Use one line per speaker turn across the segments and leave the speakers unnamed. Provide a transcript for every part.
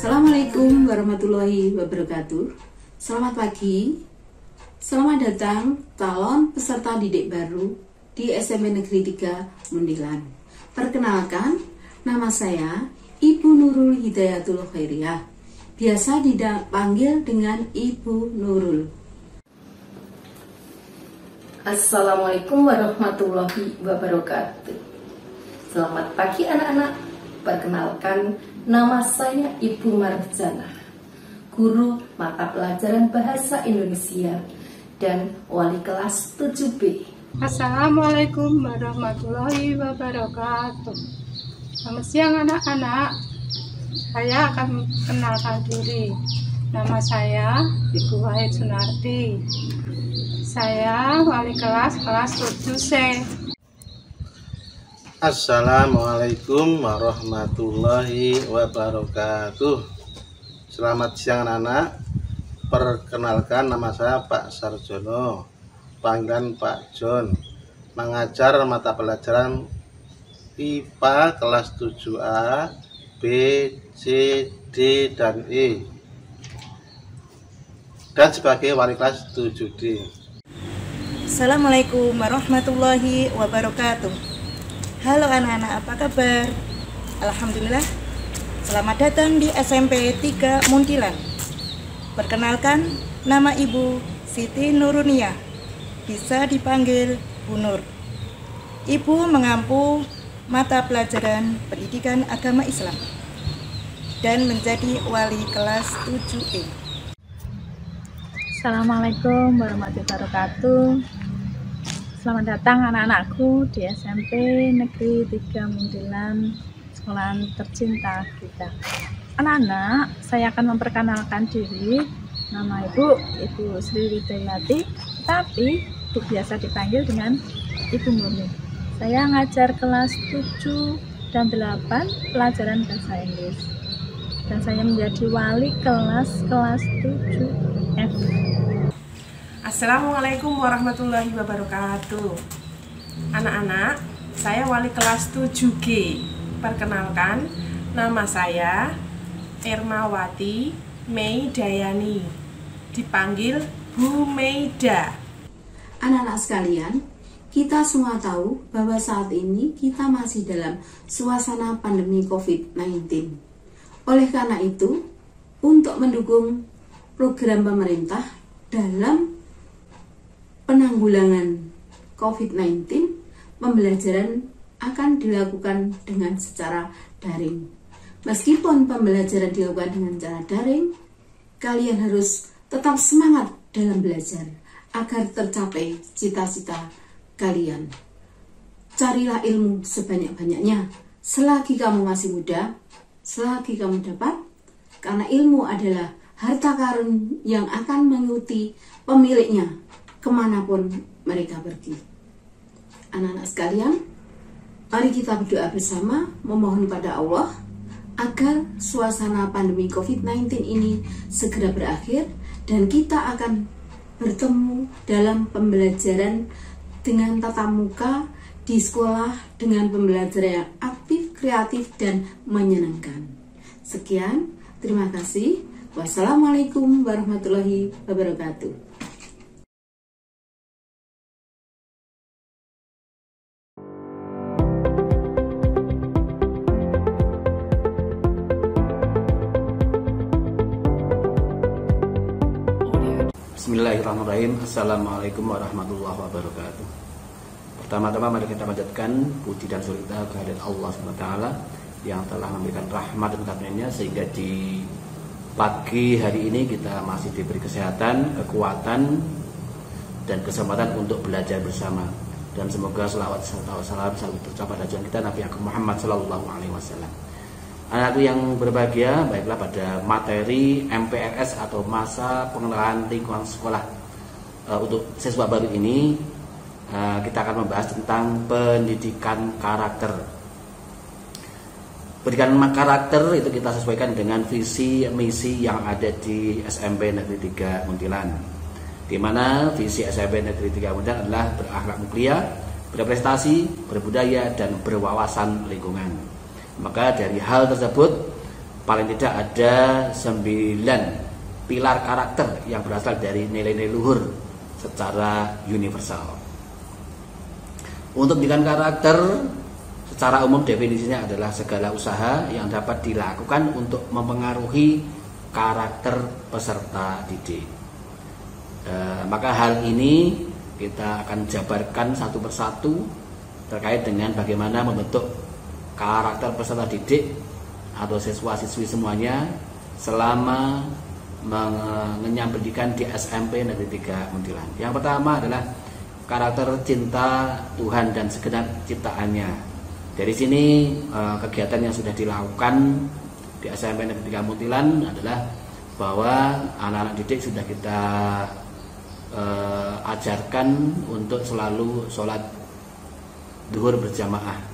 Assalamualaikum warahmatullahi wabarakatuh. Selamat pagi. Selamat datang calon peserta didik baru di SMP Negeri 3 Mundilan. Perkenalkan, nama saya Ibu Nurul Hidayatul Khairiyah. Biasa dipanggil dengan Ibu Nurul.
Assalamualaikum warahmatullahi wabarakatuh. Selamat pagi anak-anak. Perkenalkan, nama saya Ibu Marjana, guru mata pelajaran Bahasa Indonesia dan wali kelas 7B.
Assalamualaikum warahmatullahi wabarakatuh. Selamat siang anak-anak. Saya akan mengenalkan diri. Nama saya Ibu Wahid Sunardi. Saya wali kelas 7C.
Assalamualaikum warahmatullahi wabarakatuh. Selamat siang anak-anak. Perkenalkan, nama saya Pak Sarjono, panggilan Pak John, mengajar mata pelajaran IPA kelas 7A, B, C, D, dan E, dan sebagai wali kelas 7D.
Assalamualaikum warahmatullahi wabarakatuh. Halo anak-anak, apa kabar? Alhamdulillah. Selamat datang di SMP 3 Mundilan. Perkenalkan, nama Ibu Siti Nurunia, bisa dipanggil Bu Nur. Ibu mengampu mata pelajaran pendidikan agama Islam dan menjadi wali kelas 7E.
Assalamualaikum warahmatullahi wabarakatuh. Selamat datang anak-anakku di SMP Negeri 3 Mundilan, sekolahan tercinta kita. Anak-anak, saya akan memperkenalkan diri. Nama Ibu Sri Widayati, tapi Ibu biasa dipanggil dengan Ibu Murni. Saya ngajar kelas 7 dan 8 pelajaran bahasa Inggris. Dan saya menjadi wali kelas 7F.
Assalamualaikum warahmatullahi wabarakatuh. Anak-anak, saya wali kelas 7G. Perkenalkan, nama saya Ermawati Mei Dayani, dipanggil Bu Meida.
Anak-anak sekalian, kita semua tahu bahwa saat ini kita masih dalam suasana pandemi COVID-19. Oleh karena itu, untuk mendukung program pemerintah dalam penanggulangan COVID-19, pembelajaran akan dilakukan dengan secara daring. Meskipun pembelajaran dilakukan dengan cara daring, kalian harus tetap semangat dalam belajar agar tercapai cita-cita kalian. Carilah ilmu sebanyak-banyaknya selagi kamu masih muda, selagi kamu dapat, karena ilmu adalah harta karun yang akan mengikuti pemiliknya kemanapun mereka pergi. Anak-anak sekalian, mari kita berdoa bersama memohon pada Allah agar suasana pandemi COVID-19 ini segera berakhir dan kita akan bertemu dalam pembelajaran dengan tatap muka di sekolah dengan pembelajaran yang aktif, kreatif, dan menyenangkan. Sekian, terima kasih. Wassalamualaikum warahmatullahi wabarakatuh.
Bismillahirrahmanirrahim. Assalamualaikum warahmatullahi wabarakatuh. Pertama-tama mari kita panjatkan puji dan syukur kita kehadirat Allah SWT yang telah memberikan rahmat dan karunia-Nya sehingga di pagi hari ini kita masih diberi kesehatan, kekuatan, dan kesempatan untuk belajar bersama. Dan semoga selawat serta salam selalu tercapar pada junjungan kita Nabi Muhammad SAW. Anakku yang berbahagia, baiklah pada materi MPLS atau masa pengenalan lingkungan sekolah untuk siswa baru ini kita akan membahas tentang pendidikan karakter. Pendidikan karakter itu kita sesuaikan dengan visi misi yang ada di SMP Negeri 3 Mundilan, di mana visi SMP Negeri 3 Mundilan adalah berakhlak mulia, berprestasi, berbudaya, dan berwawasan lingkungan. Maka dari hal tersebut paling tidak ada 9 pilar karakter yang berasal dari nilai-nilai luhur secara universal. Untuk pendidikan karakter secara umum definisinya adalah segala usaha yang dapat dilakukan untuk mempengaruhi karakter peserta didik. Maka hal ini kita akan jabarkan satu persatu terkait dengan bagaimana membentuk karakter peserta didik atau siswa-siswi semuanya selama mengenyam pendidikan di SMP Negeri 3 Muntilan. Yang pertama adalah karakter cinta Tuhan dan segenap ciptaannya. Dari sini kegiatan yang sudah dilakukan di SMP Negeri 3 Muntilan adalah bahwa anak-anak didik sudah kita ajarkan untuk selalu sholat duhur berjamaah.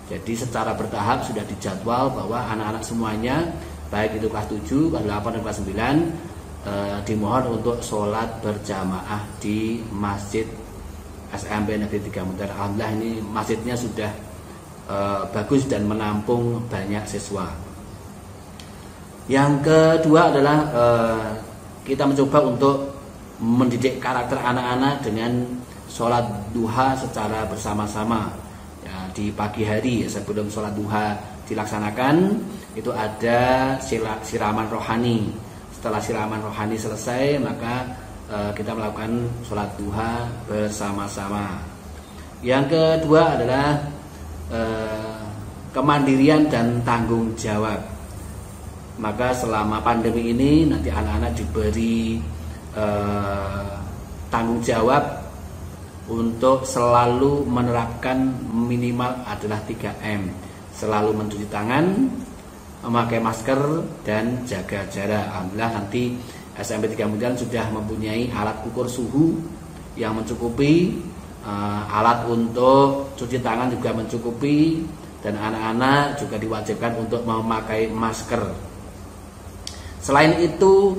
Jadi secara bertahap sudah dijadwal bahwa anak-anak semuanya baik itu kelas 7, kelas 8, dan kelas 9 dimohon untuk sholat berjamaah di Masjid SMP Negeri 3 Muntilan. Alhamdulillah ini masjidnya sudah bagus dan menampung banyak siswa. Yang kedua adalah kita mencoba untuk mendidik karakter anak-anak dengan sholat duha secara bersama-sama. Di pagi hari sebelum sholat duha dilaksanakan itu ada siraman rohani. Setelah siraman rohani selesai maka kita melakukan sholat duha bersama-sama. Yang kedua adalah kemandirian dan tanggung jawab. Maka selama pandemi ini nanti anak-anak diberi tanggung jawab untuk selalu menerapkan minimal adalah 3M. Selalu mencuci tangan, memakai masker, dan jaga jarak. Alhamdulillah nanti SMP 3 Muntilan sudah mempunyai alat ukur suhu yang mencukupi, alat untuk cuci tangan juga mencukupi, dan anak-anak juga diwajibkan untuk memakai masker. Selain itu,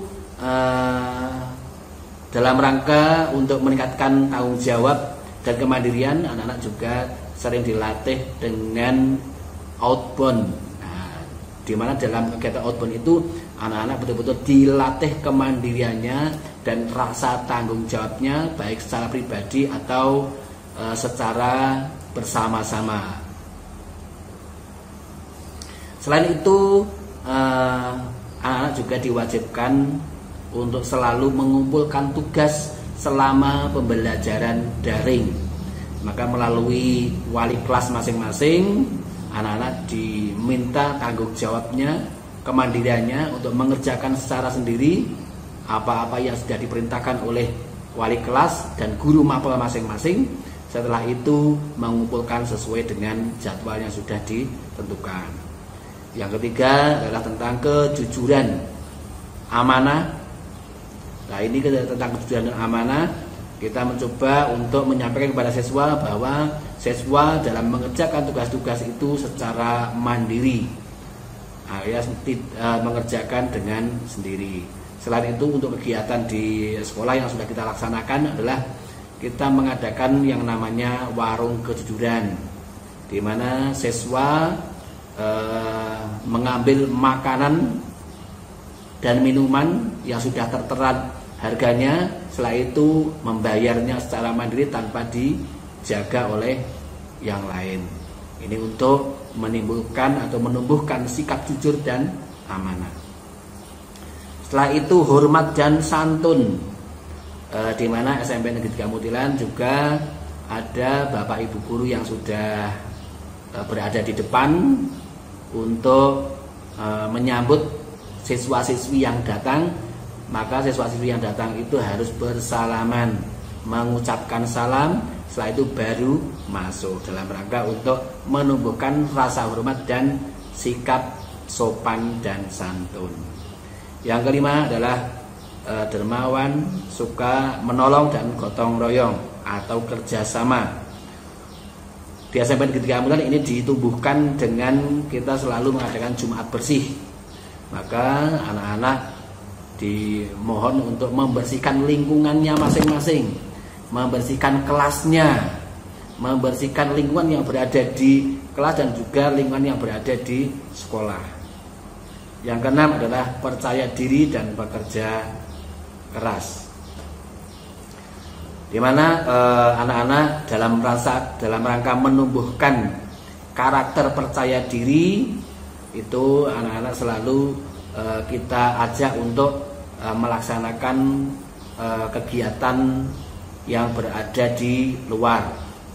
dalam rangka untuk meningkatkan tanggung jawab dan kemandirian, anak-anak juga sering dilatih dengan outbound. Di mana dalam kegiatan outbound itu anak-anak betul-betul dilatih kemandiriannya dan rasa tanggung jawabnya baik secara pribadi atau secara bersama-sama. Selain itu, anak-anak juga diwajibkan untuk selalu mengumpulkan tugas selama pembelajaran daring. Maka melalui wali kelas masing-masing, anak-anak diminta tanggung jawabnya, kemandiriannya untuk mengerjakan secara sendiri apa-apa yang sudah diperintahkan oleh wali kelas dan guru mapel masing-masing. Setelah itu mengumpulkan sesuai dengan jadwal yang sudah ditentukan. Yang ketiga adalah tentang kejujuran, amanah. Nah, ini tentang kejujuran dan amanah. Kita mencoba untuk menyampaikan kepada siswa bahwa siswa dalam mengerjakan tugas-tugas itu secara mandiri, alias mengerjakan dengan sendiri. Selain itu, untuk kegiatan di sekolah yang sudah kita laksanakan adalah kita mengadakan yang namanya warung kejujuran, di mana siswa mengambil makanan dan minuman yang sudah tertera harganya, setelah itu membayarnya secara mandiri tanpa dijaga oleh yang lain. Ini untuk menimbulkan atau menumbuhkan sikap jujur dan amanah. Setelah itu hormat dan santun, di mana SMP Negeri 3 Muntilan juga ada Bapak Ibu guru yang sudah berada di depan untuk menyambut siswa-siswi yang datang. Maka siswa-siswi yang datang itu harus bersalaman, mengucapkan salam, setelah itu baru masuk, dalam rangka untuk menumbuhkan rasa hormat dan sikap sopan dan santun. Yang kelima adalah dermawan, suka menolong dan gotong royong atau kerjasama. Di SMP Negeri 3 Muntilan ini ditumbuhkan dengan kita selalu mengadakan Jumat bersih. Maka anak-anak dimohon untuk membersihkan lingkungannya masing-masing, membersihkan kelasnya, membersihkan lingkungan yang berada di kelas dan juga lingkungan yang berada di sekolah. Yang keenam adalah percaya diri dan bekerja keras. Di mana anak-anak dalam rangka menumbuhkan karakter percaya diri itu anak-anak selalu kita ajak untuk melaksanakan kegiatan yang berada di luar.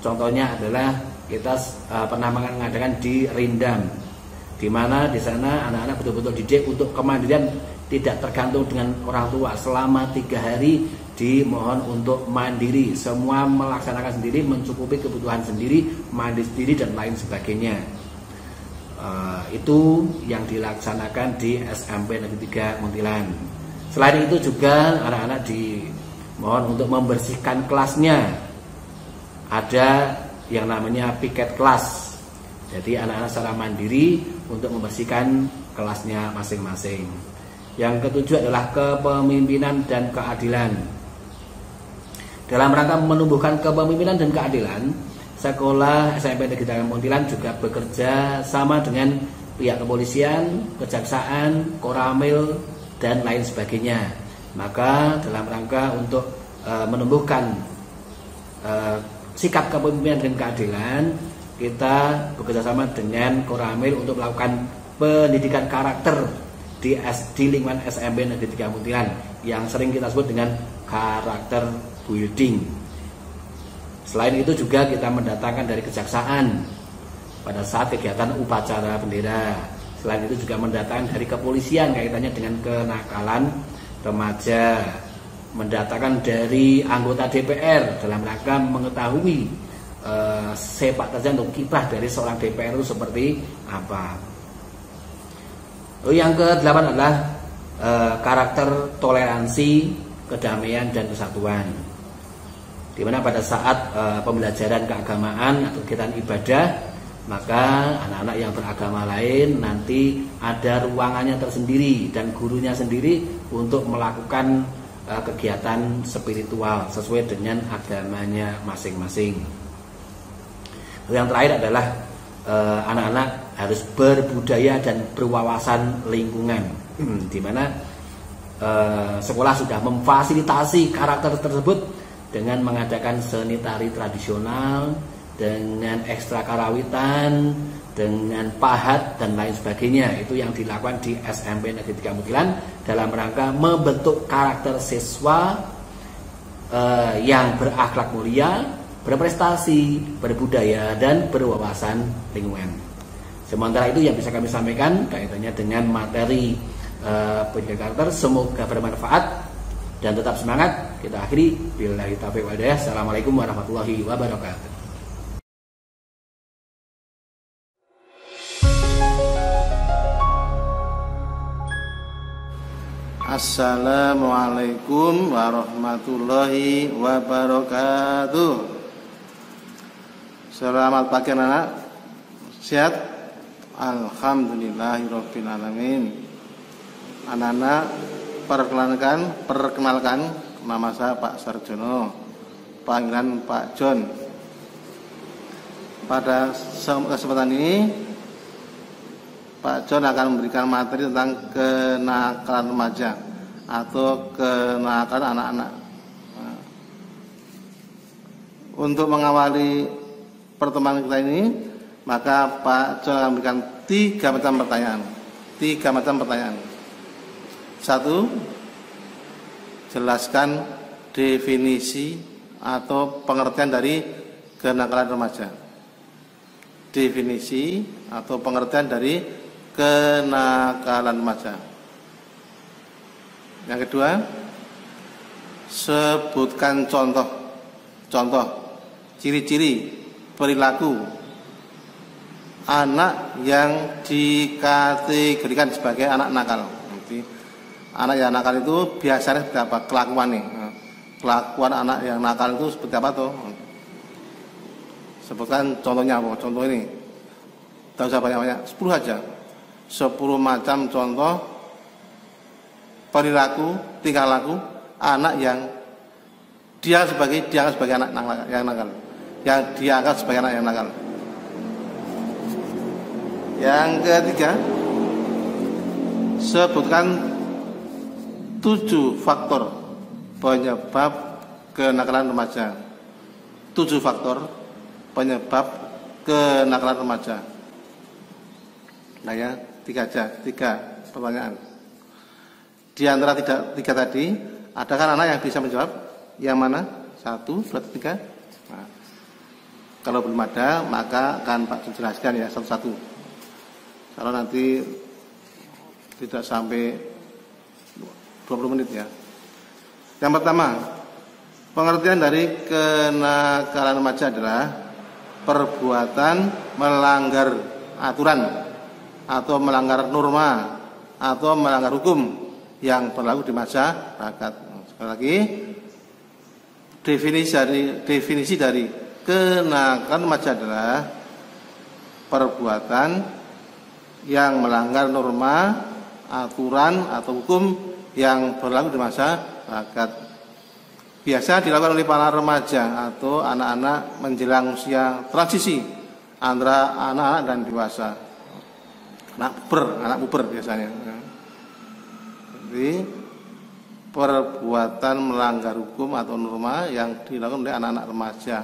Contohnya adalah kita pernah mengadakan di Rindam, di mana di sana anak-anak betul-betul didik untuk kemandirian, tidak tergantung dengan orang tua. Selama 3 hari dimohon untuk mandiri, semua melaksanakan sendiri, mencukupi kebutuhan sendiri, mandi sendiri dan lain sebagainya. Itu yang dilaksanakan di SMP Negeri 3 Muntilan. Selain itu juga anak-anak dimohon untuk membersihkan kelasnya. Ada yang namanya piket kelas. Jadi anak-anak secara mandiri untuk membersihkan kelasnya masing-masing. Yang ketujuh adalah kepemimpinan dan keadilan. Dalam rangka menumbuhkan kepemimpinan dan keadilan, sekolah SMP Negeri 3 Muntilan juga bekerja sama dengan pihak kepolisian, kejaksaan, koramil, dan lain sebagainya. Maka dalam rangka untuk menumbuhkan sikap kepemimpinan dan keadilan, kita bekerja sama dengan koramil untuk melakukan pendidikan karakter di lingkungan SMP Negeri 3 Muntilan yang sering kita sebut dengan karakter building. Selain itu juga kita mendatangkan dari kejaksaan pada saat kegiatan upacara bendera. Selain itu juga mendatangkan dari kepolisian kaitannya dengan kenakalan remaja. Mendatangkan dari anggota DPR dalam rangka mengetahui sepak terjang atau kiprah dari seorang DPR itu seperti apa. Yang ke-8 adalah karakter toleransi, kedamaian dan kesatuan. Di mana pada saat pembelajaran keagamaan atau kegiatan ibadah, maka anak-anak yang beragama lain nanti ada ruangannya tersendiri dan gurunya sendiri untuk melakukan kegiatan spiritual sesuai dengan agamanya masing-masing. Yang terakhir adalah anak-anak harus berbudaya dan berwawasan lingkungan, di mana sekolah sudah memfasilitasi karakter tersebut dengan mengadakan seni tari tradisional, dengan ekstra karawitan, dengan pahat dan lain sebagainya. Itu yang dilakukan di SMP Negeri 3 Muntilan dalam rangka membentuk karakter siswa yang berakhlak mulia, berprestasi, berbudaya dan berwawasan lingkungan. Sementara itu yang bisa kami sampaikan kaitannya dengan materi pendidikan karakter. Semoga bermanfaat dan tetap semangat. Kita akhiri billahi taufiq wal hidayah. Assalamualaikum warahmatullahi wabarakatuh.
Assalamualaikum warahmatullahi wabarakatuh. Selamat pagi anak-anak. Sehat? Alhamdulillahirabbil alamin. Anak-anak, perkenalkan nama saya Pak Sarjono, panggilan Pak John. Pada kesempatan ini Pak John akan memberikan materi tentang kenakalan remaja atau kenakalan anak-anak. Untuk mengawali pertemuan kita ini, maka Pak John akan memberikan 3 macam pertanyaan. 3 macam pertanyaan. 1. Jelaskan definisi atau pengertian dari kenakalan remaja. Definisi atau pengertian dari kenakalan remaja. Yang kedua, sebutkan contoh ciri-ciri perilaku anak yang dikategorikan sebagai anak nakal. Anak yang nakal itu biasanya seperti apa kelakuannya? Kelakuan anak yang nakal itu seperti apa tuh? Sebutkan contohnya apa? Contoh ini. Tidak usah banyak-banyak, 10 aja. 10 macam contoh perilaku, tingkah laku anak yang dianggap sebagai anak yang nakal. Yang dianggap sebagai anak yang nakal. Yang ketiga, Sebutkan 7 faktor penyebab kenakalan remaja. 7 faktor penyebab kenakalan remaja. Nah ya, 3 aja, 3 pertanyaan. Di antara 3 tadi, adakah anak yang bisa menjawab? Yang mana? 1, 2, 3. Nah, kalau belum ada, maka akan Pak jelaskan ya satu-satu. Kalau nanti tidak sampai 20 menit ya. Yang pertama, pengertian dari kenakalan remaja adalah perbuatan melanggar aturan atau melanggar norma atau melanggar hukum yang berlaku di masyarakat. Sekali lagi, definisi dari kenakalan remaja adalah perbuatan yang melanggar norma, aturan atau hukum yang berlaku di masyarakat. Biasa dilakukan oleh para remaja atau anak-anak menjelang usia transisi antara anak-anak dan dewasa. Anak puber biasanya. Jadi perbuatan melanggar hukum atau norma yang dilakukan oleh anak-anak remaja,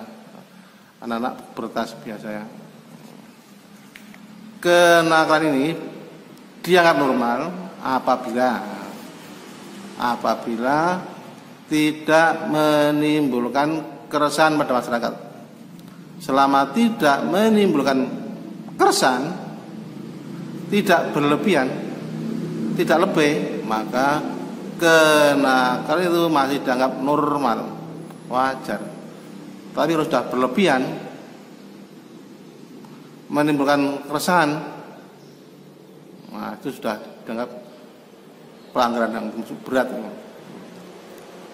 anak-anak pubertas biasanya. Kenakalan ini dianggap normal apabila tidak menimbulkan keresahan pada masyarakat. Selama tidak menimbulkan keresahan, tidak berlebihan, tidak lebih, maka kenakalan itu masih dianggap normal, wajar. Tapi kalau sudah berlebihan, menimbulkan keresahan, nah itu sudah dianggap pelanggaran yang berat.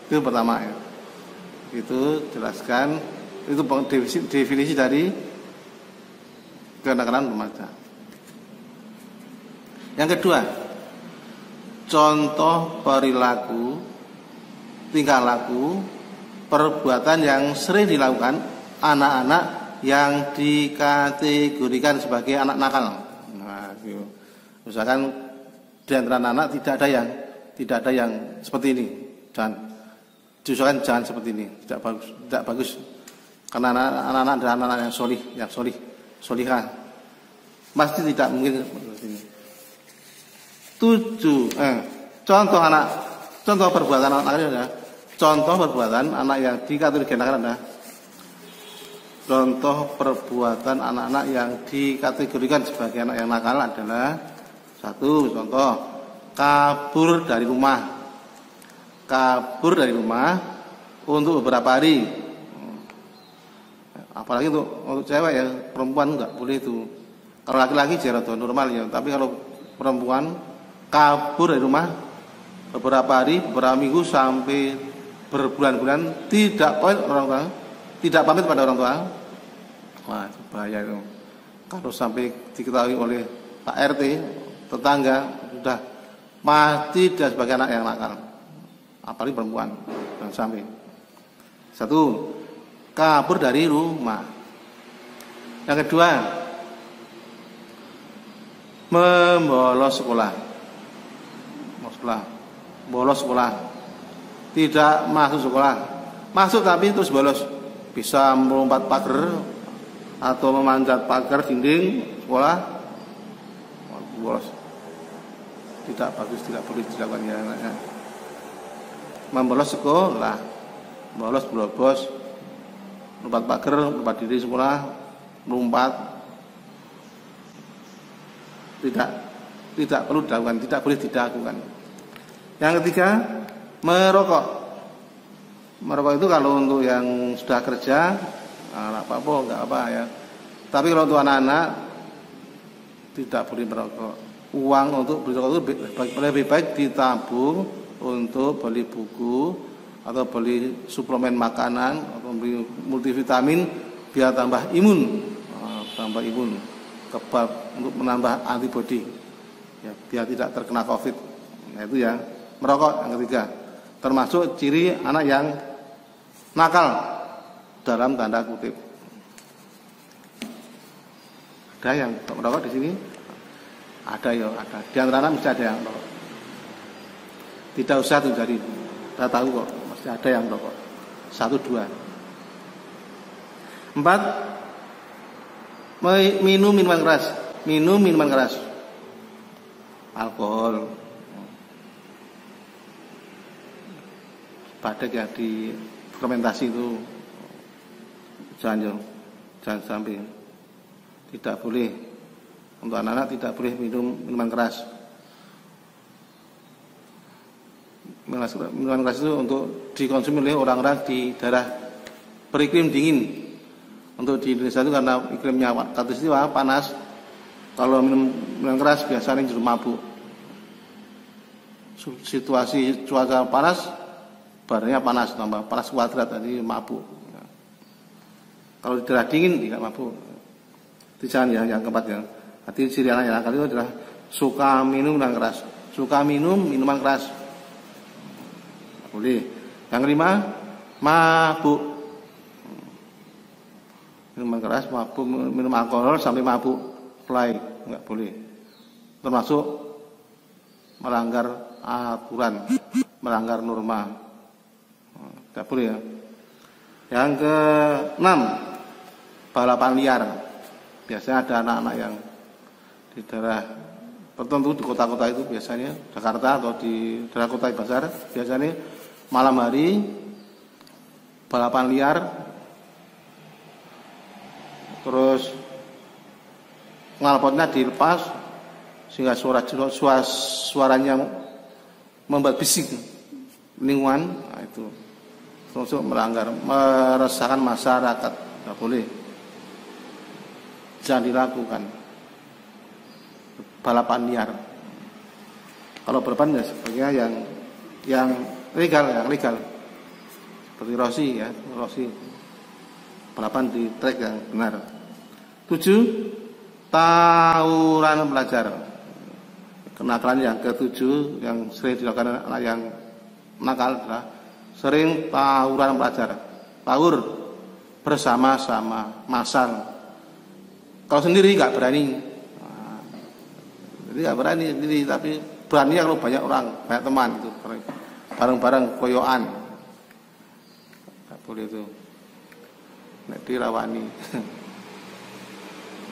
Itu pertama ya. Itu jelaskan, itu definisi dari kenakalan remaja. Yang kedua, contoh perilaku, tingkah laku, perbuatan yang sering dilakukan anak-anak yang dikategorikan sebagai anak nakal. Nah, misalkan di antara anak tidak ada yang seperti ini. Jangan seperti ini, tidak bagus. Karena anak-anak adalah anak-anak yang solihah. Pasti tidak mungkin seperti ini. 7. Contoh perbuatan anak nakal adalah contoh perbuatan anak yang dikategorikan nakal adalah contoh perbuatan anak-anak yang dikategorikan sebagai anak yang nakal adalah 1. Contoh kabur dari rumah untuk beberapa hari. Apalagi untuk cewek ya, perempuan enggak boleh itu. Kalau laki-laki jarang normal ya, tapi kalau perempuan kabur dari rumah beberapa hari, beberapa minggu sampai berbulan-bulan tidak pamit pada orang tua. Wah, itu bahaya itu. Kalau sampai diketahui oleh Pak RT, tetangga, sudah mati dia sebagai anak yang nakal. Apalagi perempuan. Dan sampai 1. Kabur dari rumah. Yang kedua, membolos sekolah. Bolos sekolah. Tidak masuk sekolah. Masuk tapi terus bolos. Bisa melompat pagar atau memanjat pagar dinding sekolah, bolos. Tidak bagus, tidak boleh dilakukan ya anaknya. Membolos sekolah, bolos, lompat pagar, lompat dinding sekolah, melompat. Tidak perlu dilakukan, tidak boleh dilakukan. Yang ketiga, merokok. Merokok itu kalau untuk yang sudah kerja, enggak apa ya. Tapi kalau untuk anak-anak tidak boleh merokok. Uang untuk beli rokok itu lebih baik ditabung untuk beli buku atau beli suplemen makanan atau beli multivitamin biar tambah imun, kebal untuk menambah antibodi, ya, biar tidak terkena COVID. Nah itu ya, merokok yang ketiga, termasuk ciri anak yang nakal dalam tanda kutip. Ada yang merokok di sini? Ada ya, ada. Di antara anak bisa ada yang merokok. Tidak usah tuh jadi, kita tahu kok, masih ada yang rokok. 1, 2. 4. Minum minuman keras. Minum minuman keras. Alkohol. Pada ya di fermentasi itu jangan sampai. Tidak boleh. Untuk anak-anak tidak boleh minum minuman keras. Minuman keras itu untuk dikonsumsi oleh orang-orang di daerah beriklim dingin. Untuk di Indonesia itu karena iklimnya katulistiwa panas. Kalau minum minuman keras biasanya justru mabuk. Situasi cuaca panas, badannya panas, tambah panas kuadrat tadi mabuk. Kalau di daerah dingin tidak mabuk. Itu jangan ya, yang keempat ya. Hati ciri anak yang kali itu adalah suka minum minuman keras. Suka minum minuman keras. Boleh. Yang kelima, mabuk. Minuman keras, mabuk, minum alkohol sampai mabuk, play, enggak boleh. Termasuk melanggar aturan, melanggar norma. Enggak boleh ya. Yang keenam, balapan liar. Biasanya ada anak-anak yang di daerah tertentu di kota-kota itu biasanya Jakarta atau di daerah kota besar biasanya malam hari balapan liar, terus knalpotnya dilepas sehingga suaranya membuat bising lingkungan. Nah, itu termasuk melanggar, meresahkan masyarakat, nggak boleh, jangan dilakukan balapan liar. Kalau balapan ya sebagainya yang legal, seperti Rossi ya, balapan di trek yang benar. 7. Tawuran pelajar. Kenakalan yang ke-7 yang sering dilakukan anak yang nakal adalah sering tawuran pelajar. Tawur bersama-sama, massal. Kalau sendiri nggak berani. Jadi nggak berani sendiri, tapi berani kalau banyak orang, banyak teman itu. Bareng-bareng koyoan. Nggak boleh itu. Nek dirawani.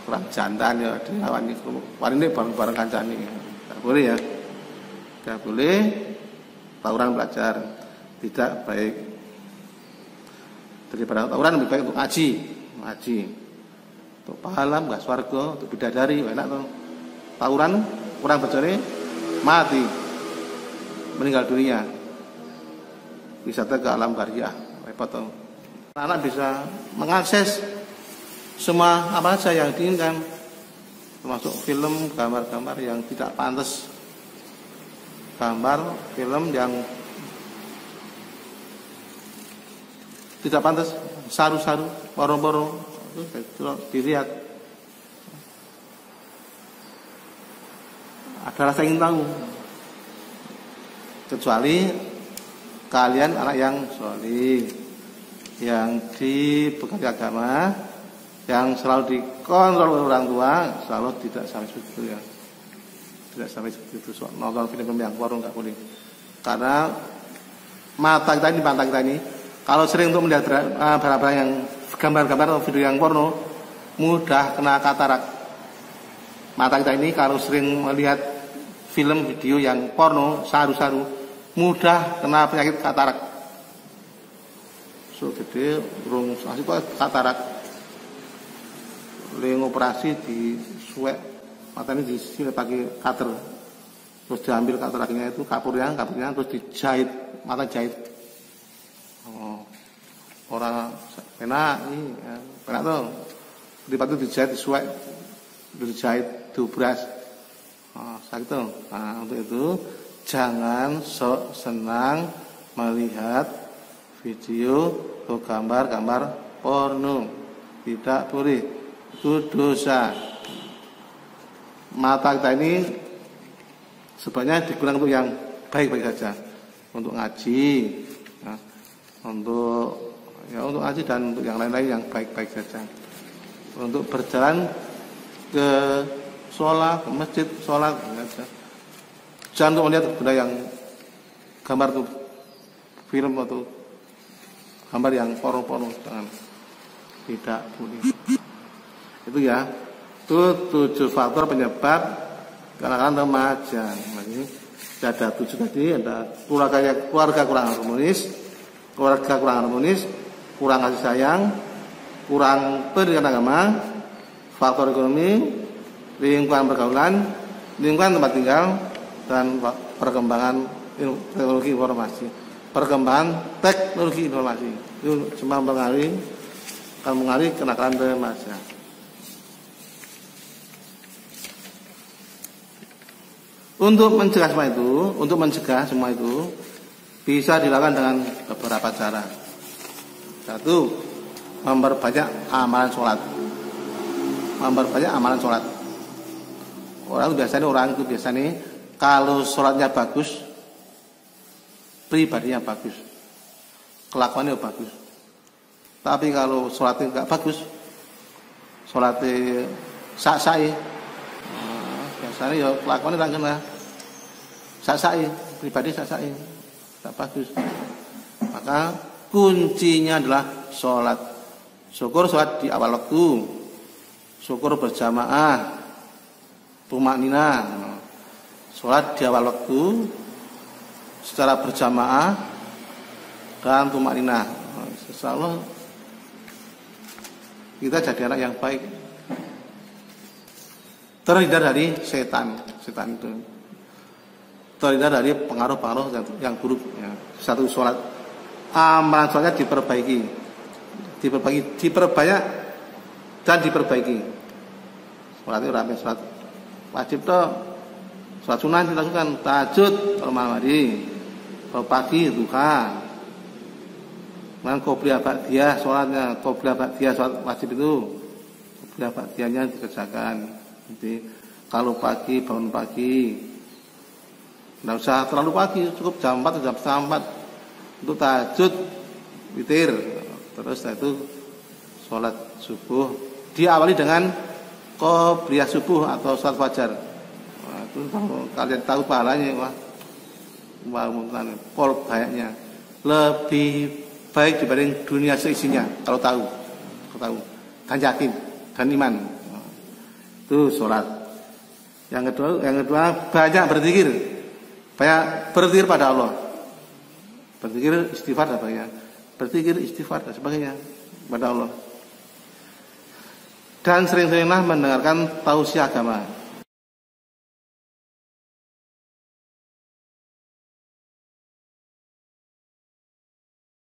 Kurang jantan ya dirawani. Wanine bareng-bareng kancane. Nggak boleh ya. Nggak boleh tawuran pelajar. Tidak baik. Daripada tawuran lebih baik untuk ngaji. Untuk pahala, enggak swarga, untuk bidadari, enak tuh. Tawuran, kurang berjari, mati, meninggal dunia. Wisata ke alam barzah, repot tuh. Anak bisa mengakses semua apa saja yang diinginkan, termasuk film, gambar-gambar yang tidak pantas, gambar, film yang tidak pantas, saru-saru, borong-borong, itu dilihat. Ada rasa ingin tahu, kecuali kalian anak yang solih, yang dibekali agama, yang selalu dikontrol oleh orang tua, selalu tidak sampai seperti itu ya, tidak sampai seperti itu. Nonton film yang porno nggak boleh, karena mata kita ini, kalau sering untuk melihat barang-barang yang gambar-gambar atau video yang porno, mudah kena katarak. Mata kita ini kalau sering melihat film video yang porno, saru-saru, mudah kena penyakit katarak. So gede, burung asli kok katarak. Leng operasi di suwek, mata ini disini pakai cutter, terus diambil kataraknya itu kapurnya terus dijahit, mata jahit. Oh, orang penak ini, ya, penak tuh. Dipatu dijahit, disuwek, dijahit, diubras. Oh, sakit tuh. Nah, untuk itu jangan sok senang melihat video atau gambar-gambar porno. Tidak boleh. Itu dosa. Mata kita ini sebenarnya digunakan untuk yang baik-baik saja, untuk ngaji, ya, untuk ngaji dan untuk yang lain-lain yang baik-baik saja. Untuk berjalan ke sholat, ke masjid, sholat, jangan untuk melihat benda yang gambar tuh film atau gambar yang porno-porno, jangan, tidak boleh. Itu ya, itu 7 faktor penyebab kanak-kanak remaja. Lagi ada 7 tadi, ada keluarga kurang harmonis, kurang kasih sayang, kurang pendidikan agama, faktor ekonomi, lingkungan pergaulan, lingkungan tempat tinggal, dan perkembangan teknologi informasi. Perkembangan teknologi informasi itu semua akan mengaruhi kenakalan remaja. Untuk mencegah semua itu bisa dilakukan dengan beberapa cara. 1, memperbanyak amalan sholat. Orang itu biasanya kalau sholatnya bagus, pribadinya bagus, kelakuannya bagus. Tapi kalau sholatnya nggak bagus, sholatnya sak-sai, biasanya ya kelakuannya tak kena. Sak-sai, pribadi sak-sai, tak bagus. Maka kuncinya adalah sholat. Syukur sholat di awal waktu, syukur berjamaah, tumakninah. Sholat di awal waktu secara berjamaah dan tumakninah. Insyaallah kita jadi anak yang baik, terhindar dari setan itu, terhindar dari pengaruh-pengaruh yang buruk ya. 1, sholat, amalan sholatnya diperbanyak dan diperbaiki. Sholat itu rapi, sholat wajib toh, sholat sunnah dilakukan, tahajud kalau malam hari, kalau pagi duha, qobliyah ba'diyah sholatnya, qobliyah ba'diyah sholat wajib itu, qobliyah ba'diyahnya dikerjakan. Jadi kalau pagi, bangun pagi, tidak usah terlalu pagi, cukup jam 4 atau jam setengah 4 untuk tahajud, witir. Terus setelah itu sholat subuh diawali dengan qobliyah subuh atau sholat fajar. Nah, itu kalau kalian tahu pahalanya, wah pol bayaknya lebih baik dibanding dunia seisinya kalau tahu dan yakin dan iman. Nah, itu sholat. Yang kedua banyak berzikir pada Allah, berzikir istighfar dan sebagainya, berzikir istighfar dan sebagainya pada Allah. Dan sering-seringlah mendengarkan tausiah agama.